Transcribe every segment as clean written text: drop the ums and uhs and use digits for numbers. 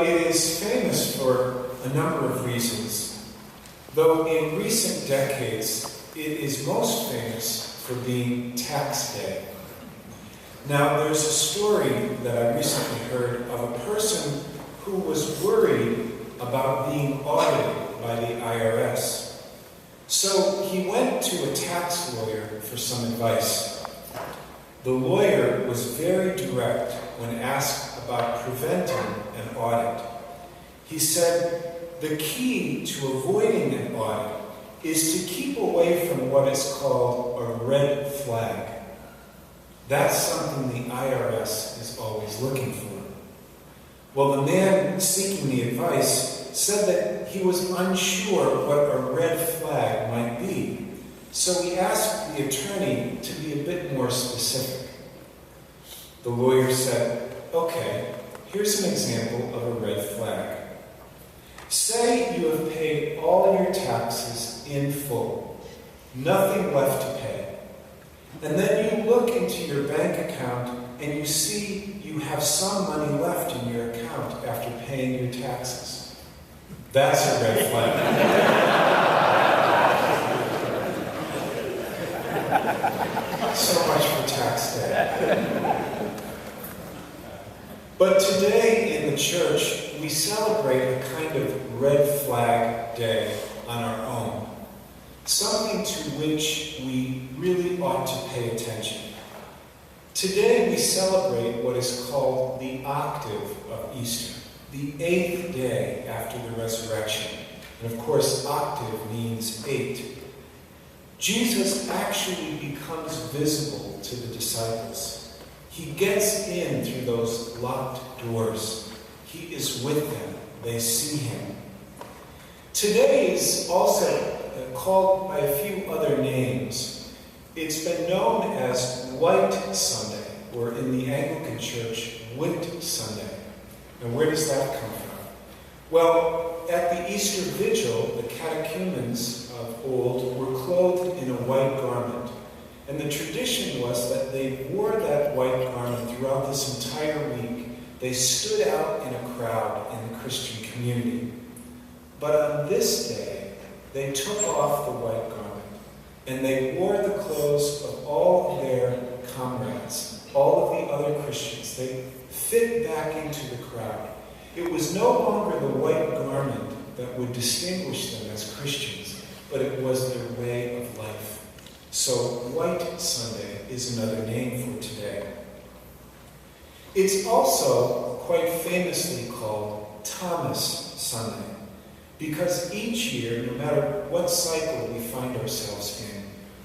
It is famous for a number of reasons, though in recent decades it is most famous for being tax day. Now, there's a story that I recently heard of a person who was worried about being audited by the IRS. So he went to a tax lawyer for some advice. The lawyer was very direct when asked about preventing an audit. He said, the key to avoiding an audit is to keep away from what is called a red flag. That's something the IRS is always looking for. Well, the man seeking the advice said that he was unsure what a red flag might be. So he asked the attorney to be a bit more specific. The lawyer said, okay, here's an example of a red flag. Say you have paid all your taxes in full, nothing left to pay. And then you look into your bank account and you see you have some money left in your account after paying your taxes. That's a red flag. So much for tax day. But today in the church, we celebrate a kind of red flag day on our own. Something to which we really ought to pay attention. Today we celebrate what is called the Octave of Easter, the 8th day after the resurrection. And of course, octave means 8. Jesus actually becomes visible to the disciples. He gets in through those locked doors. He is with them. They see him. Today is also called by a few other names. It's been known as White Sunday, or in the Anglican Church, Whit Sunday. And where does that come from? Well, at the Easter Vigil, the catechumens of old were clothed in a white garment. And the tradition was that they wore that white garment throughout this entire week. They stood out in a crowd in the Christian community. But on this day, they took off the white garment and they wore the clothes of all of their comrades, all of the other Christians. They fit back into the crowd. It was no longer the white garment that would distinguish them as Christians, but it was their way of life. So White Sunday is another name for today. It's also quite famously called Thomas Sunday, because each year, no matter what cycle we find ourselves in,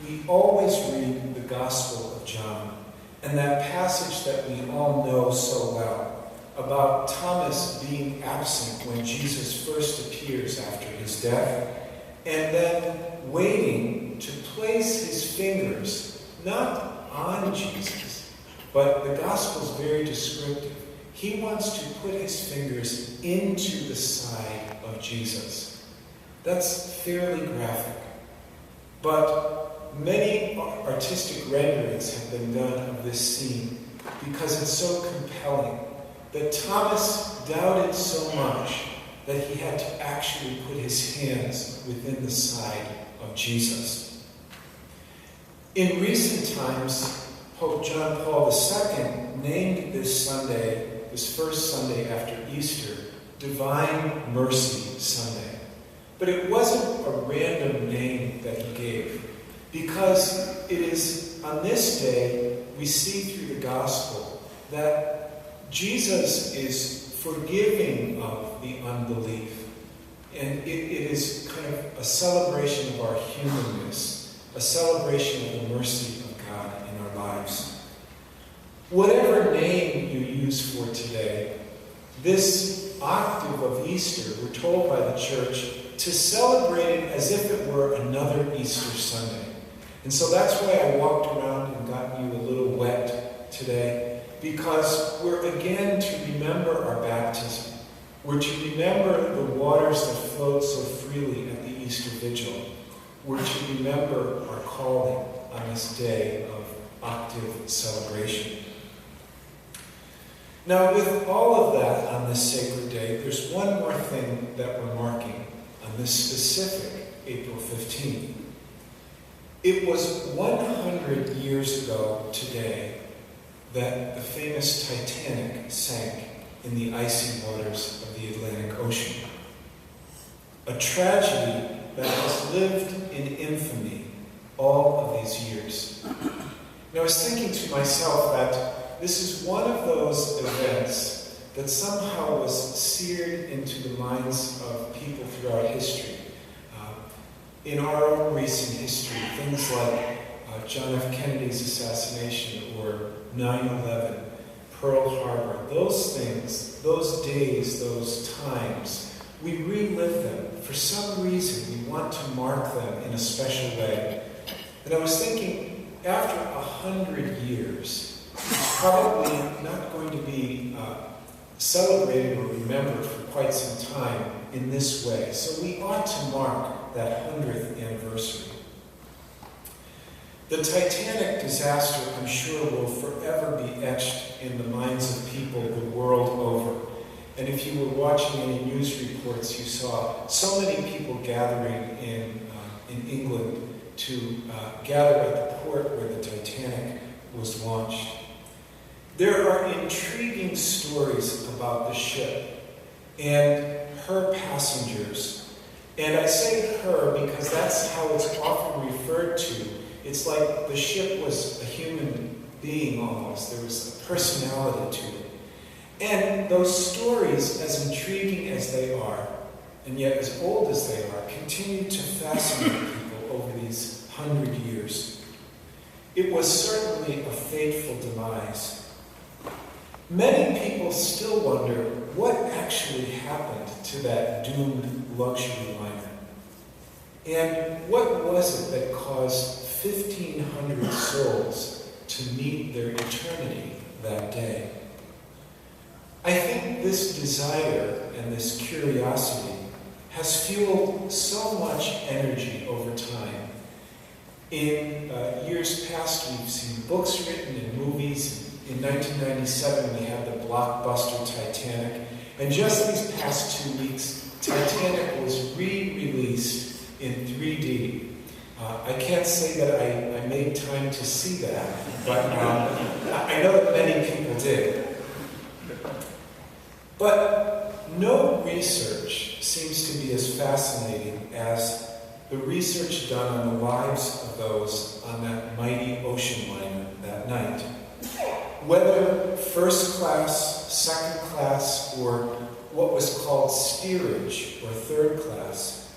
we always read the Gospel of John, and that passage that we all know so well, about Thomas being absent when Jesus first appears after his death, and then waiting to place his fingers, not on Jesus, but the Gospel is very descriptive. He wants to put his fingers into the side of Jesus. That's fairly graphic. But many artistic renderings have been done of this scene because it's so compelling that Thomas doubted so much that he had to actually put his hands within the side of Jesus. In recent times, Pope John Paul II named this Sunday, this first Sunday after Easter, Divine Mercy Sunday. But it wasn't a random name that he gave, because it is on this day we see through the gospel that Jesus is forgiving of the unbelief. And it is kind of a celebration of our humanness, a celebration of the mercy of God in our lives. Whatever name you use for today, this octave of Easter, we're told by the church to celebrate it as if it were another Easter Sunday. And so that's why I walked around and got you a little wet today, because we're again to remember our baptism. We're to remember the waters that flowed so freely at the Easter Vigil. We're to remember our calling on this day of octave celebration. Now, with all of that on this sacred day, there's one more thing that we're marking on this specific April 15th. It was 100 years ago today that the famous Titanic sank in the icy waters of the Atlantic Ocean. A tragedy that has lived in infamy all of these years. And I was thinking to myself that this is one of those events that somehow was seared into the minds of people throughout history. In our own recent history, things like John F. Kennedy's assassination or 9/11, Pearl Harbor, those things, those days, those times, we relive them. For some reason, we want to mark them in a special way. And I was thinking, after 100 years, it's probably not going to be celebrated or remembered for quite some time in this way. So we ought to mark that 100th anniversary. The Titanic disaster, I'm sure, will forever be etched in the minds of people the world over. And if you were watching any news reports, you saw so many people gathering in England to gather at the port where the Titanic was launched. There are intriguing stories about the ship and her passengers. And I say her because that's how it's often referred to. It's like the ship was a human being almost. There was a personality to it. And those stories, as intriguing as they are, and yet as old as they are, continue to fascinate people over these 100 years. It was certainly a fateful demise. Many people still wonder what actually happened to that doomed luxury liner. And what was it that caused 1,500 souls to meet their eternity that day? I think this desire and this curiosity has fueled so much energy over time. In years past, we've seen books written and movies. In 1997, we had the blockbuster Titanic. And just these past 2 weeks, Titanic was re-released in 3D. I can't say that I made time to see that, but I know that many people did. But no research seems to be as fascinating as the research done on the lives of those on that mighty ocean liner that night. Whether first class, second class, or what was called steerage or third class,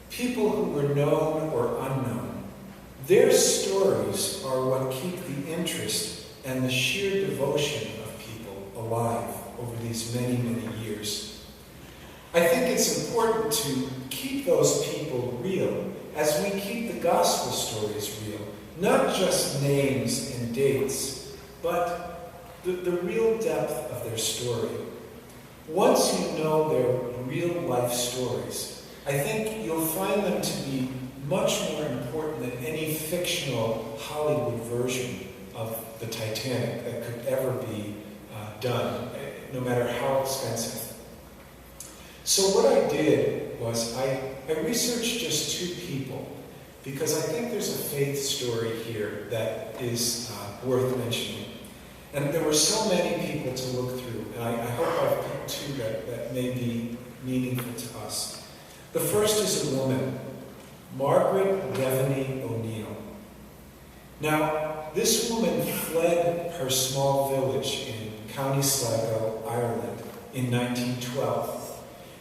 people who were known or unknown, their stories are what keep the interest and the sheer devotion of people alive over these many, many years. I think it's important to keep those people real as we keep the gospel stories real. Not just names and dates, but the real depth of their story. Once you know their real life stories, I think you'll find them to be much more important than any fictional Hollywood version of the Titanic that could ever be done, no matter how expensive. So what I did was I researched just 2 people, because I think there's a faith story here that is worth mentioning. And there were so many people to look through, and I hope I've picked 2 that may be meaningful to us. The first is a woman, Margaret Devaney O'Neill. Now, this woman fled her small village in County Sligo, Ireland, in 1912.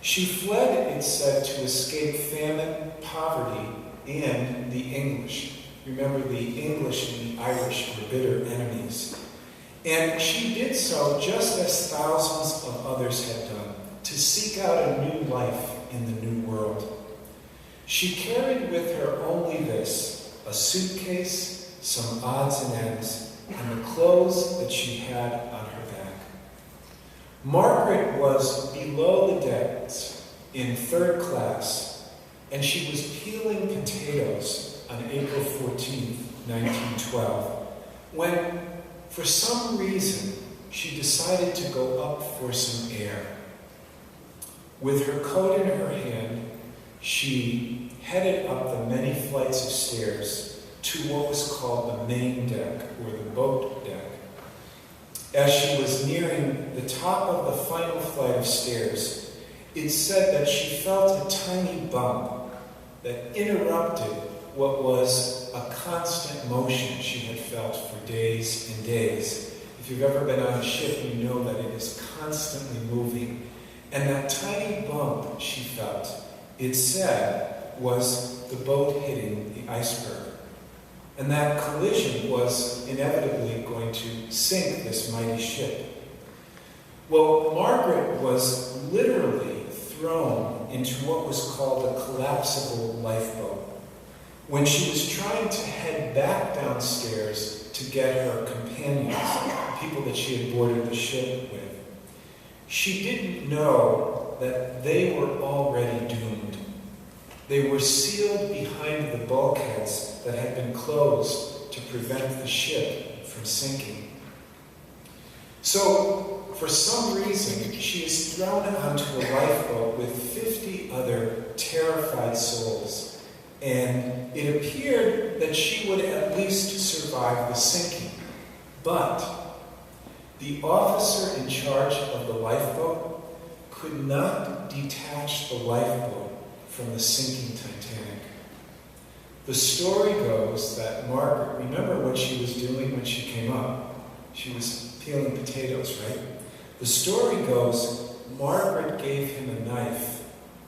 She fled, it's said, to escape famine, poverty, and the English. Remember, the English and the Irish were bitter enemies. And she did so just as thousands of others had done, to seek out a new life in the new world. She carried with her only this, a suitcase, some odds and ends, and the clothes that she had on her back. Margaret was below the decks in third class, and she was peeling potatoes on April 14th, 1912, when, for some reason, she decided to go up for some air. With her coat in her hand, she headed up the many flights of stairs to what was called the main deck, or the boat deck. As she was nearing the top of the final flight of stairs, it said that she felt a tiny bump that interrupted what was a constant motion she had felt for days and days. If you've ever been on a ship, you know that it is constantly moving. And that tiny bump she felt, it said, was the boat hitting the iceberg. And that collision was inevitably going to sink this mighty ship. Well, Margaret was literally thrown into what was called a collapsible lifeboat. When she was trying to head back downstairs to get her companions, people that she had boarded the ship with, she didn't know that they were already doomed. They were sealed behind the bulkheads that had been closed to prevent the ship from sinking. So, for some reason, she is thrown onto a lifeboat with 50 other terrified souls, and it appeared that she would at least survive the sinking. But the officer in charge of the lifeboat could not detach the lifeboat from the sinking Titanic. The story goes that Margaret, remember what she was doing when she came up? She was peeling potatoes, right? The story goes, Margaret gave him a knife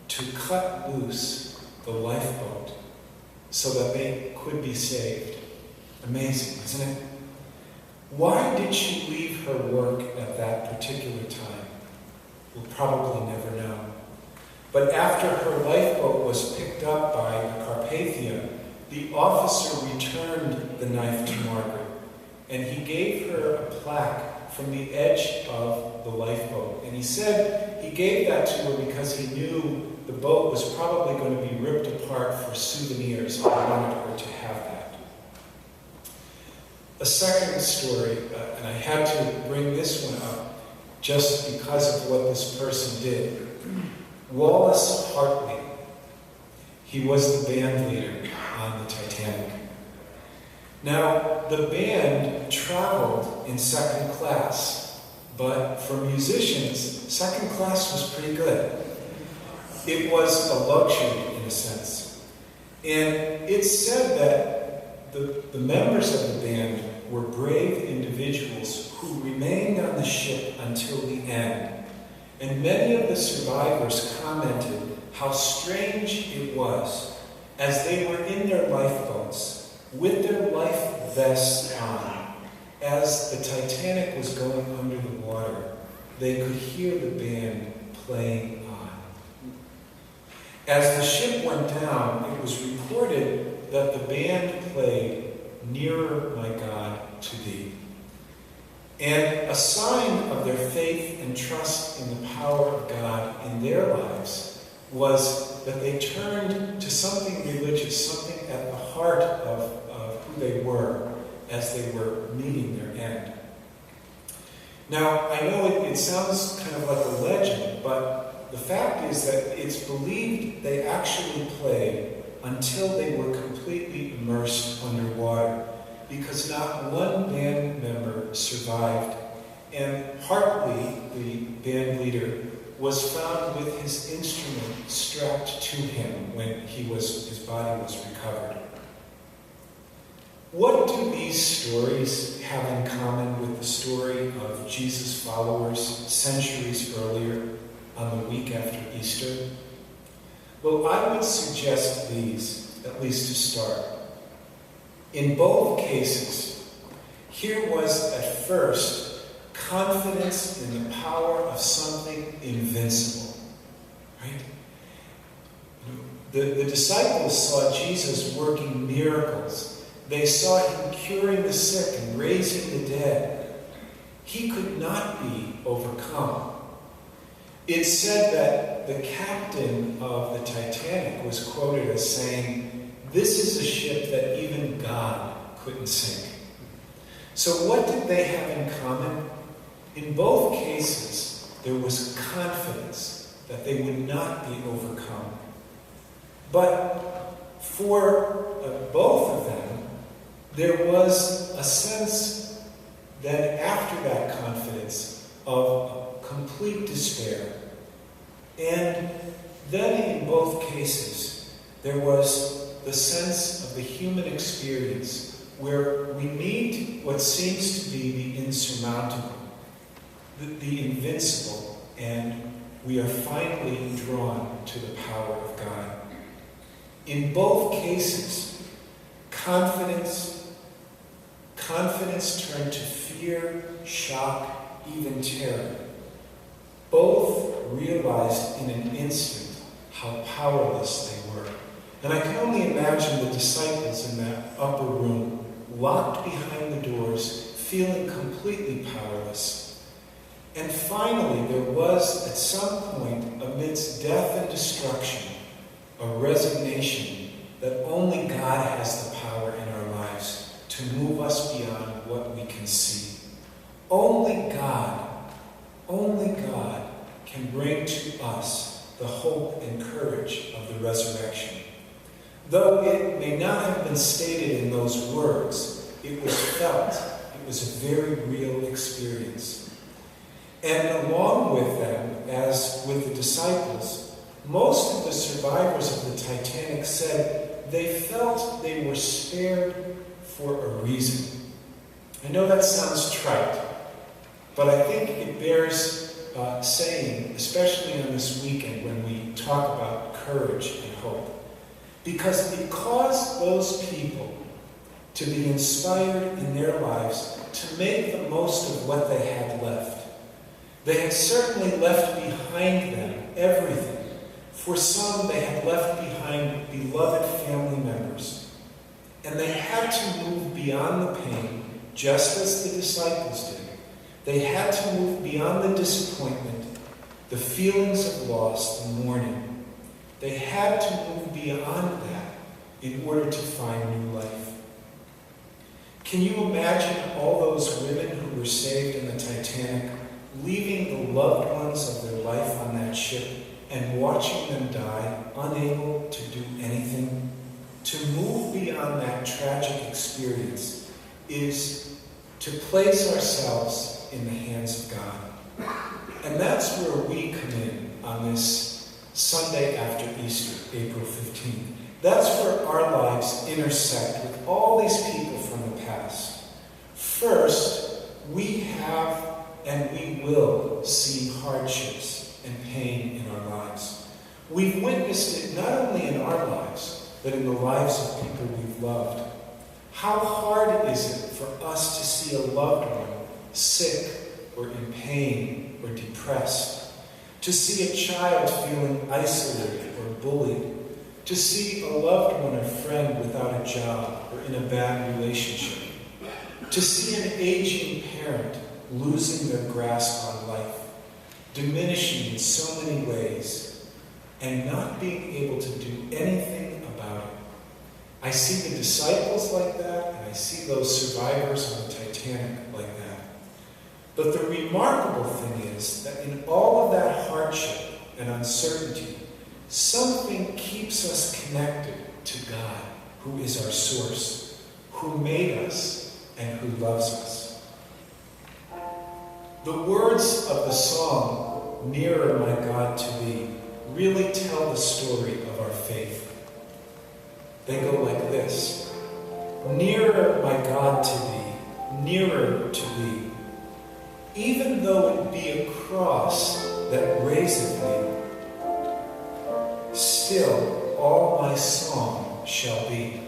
to cut loose the lifeboat so that they could be saved. Amazing, isn't it? Why did she leave her work at that particular time? We'll probably never know. But after her lifeboat was picked up by the Carpathia, the officer returned the knife to Margaret, and he gave her a plaque from the edge of the lifeboat. And he said he gave that to her because he knew the boat was probably going to be ripped apart for souvenirs, and he wanted her to have that. A second story, and I had to bring this one up just because of what this person did. Wallace Hartley, he was the band leader on the Titanic. Now, the band traveled in second class, but for musicians, second class was pretty good. It was a luxury in a sense. And it's said that the members of the band were brave individuals who remained on the ship until the end. And many of the survivors commented how strange it was as they were in their lifeboats with their life vests on. As the Titanic was going under the water, they could hear the band playing on. As the ship went down, it was reported that the band played "Nearer, My God, to Thee." And a sign of their faith and trust in the power of God in their lives was that they turned to something religious, something at the heart of who they were as they were meeting their end. Now, I know it sounds kind of like a legend, but the fact is that it's believed they actually played until they were completely immersed underwater, because not one band member survived, and Hartley, the band leader, was found with his instrument strapped to him when his body was recovered. What do these stories have in common with the story of Jesus' followers centuries earlier on the week after Easter? Well, I would suggest these, at least to start. In both cases, here was at first confidence in the power of something invincible, right? The disciples saw Jesus working miracles. They saw him curing the sick and raising the dead. He could not be overcome. It's said that the captain of the Titanic was quoted as saying, "This is a ship that even God couldn't sink." So what did they have in common? In both cases, there was confidence that they would not be overcome. But for both of them, there was a sense that after that confidence of complete despair. And then in both cases, there was the sense of the human experience where we meet what seems to be the insurmountable, the invincible, and we are finally drawn to the power of God. In both cases, confidence turned to fear, shock, even terror. Both realized in an instant how powerless they were. And I can only imagine the disciples in that upper room, locked behind the doors, feeling completely powerless. And finally, there was, at some point, amidst death and destruction, a resignation that only God has the power in our lives to move us beyond what we can see. Only God can bring to us the hope and courage of the resurrection. Though it may not have been stated in those words, it was felt. It was a very real experience. And along with them, as with the disciples, most of the survivors of the Titanic said they felt they were spared for a reason. I know that sounds trite, but I think it bears saying, especially on this weekend when we talk about courage and hope. Because it caused those people to be inspired in their lives to make the most of what they had left. They had certainly left behind them everything. For some, they had left behind beloved family members. And they had to move beyond the pain, just as the disciples did. They had to move beyond the disappointment, the feelings of loss and mourning. They had to move beyond that in order to find new life. Can you imagine all those women who were saved in the Titanic, leaving the loved ones of their life on that ship and watching them die, unable to do anything? To move beyond that tragic experience is to place ourselves in the hands of God. And that's where we come in on this Sunday after Easter, April 15th. That's where our lives intersect with all these people from the past. First, we have and we will see hardships and pain in our lives. We've witnessed it not only in our lives, but in the lives of people we've loved. How hard is it for us to see a loved one sick or in pain or depressed? To see a child feeling isolated or bullied? To see a loved one or friend without a job or in a bad relationship? To see an aging parent losing their grasp on life, diminishing in so many ways, and not being able to do anything about it. I see the disciples like that, and I see those survivors on the Titanic like that. But the remarkable thing is that in all of that hardship and uncertainty, something keeps us connected to God, who is our source, who made us, and who loves us. The words of the song, "Nearer, My God, to Thee," really tell the story of our faith. They go like this: "Nearer, my God, to Thee, nearer to Thee. Even though it be a cross that raiseth me, still all my song shall be."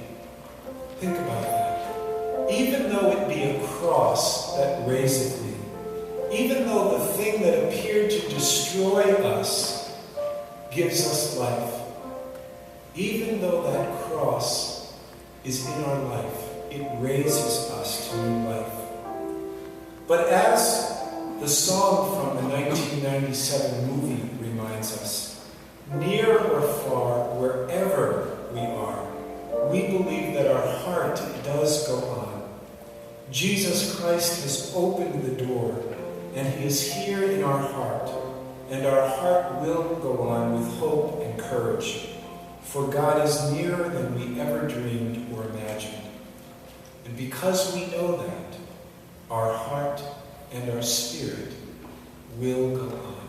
Think about that. Even though it be a cross that raiseth me, even though the thing that appeared to destroy us gives us life, even though that cross is in our life, it raises us to new life. But as the song from the 1997 movie reminds us, near or far, wherever we are, we believe that our heart does go on. Jesus Christ has opened the door, and he is here in our heart, and our heart will go on with hope and courage, for God is nearer than we ever dreamed or imagined. And because we know that, our heart and our spirit will go on.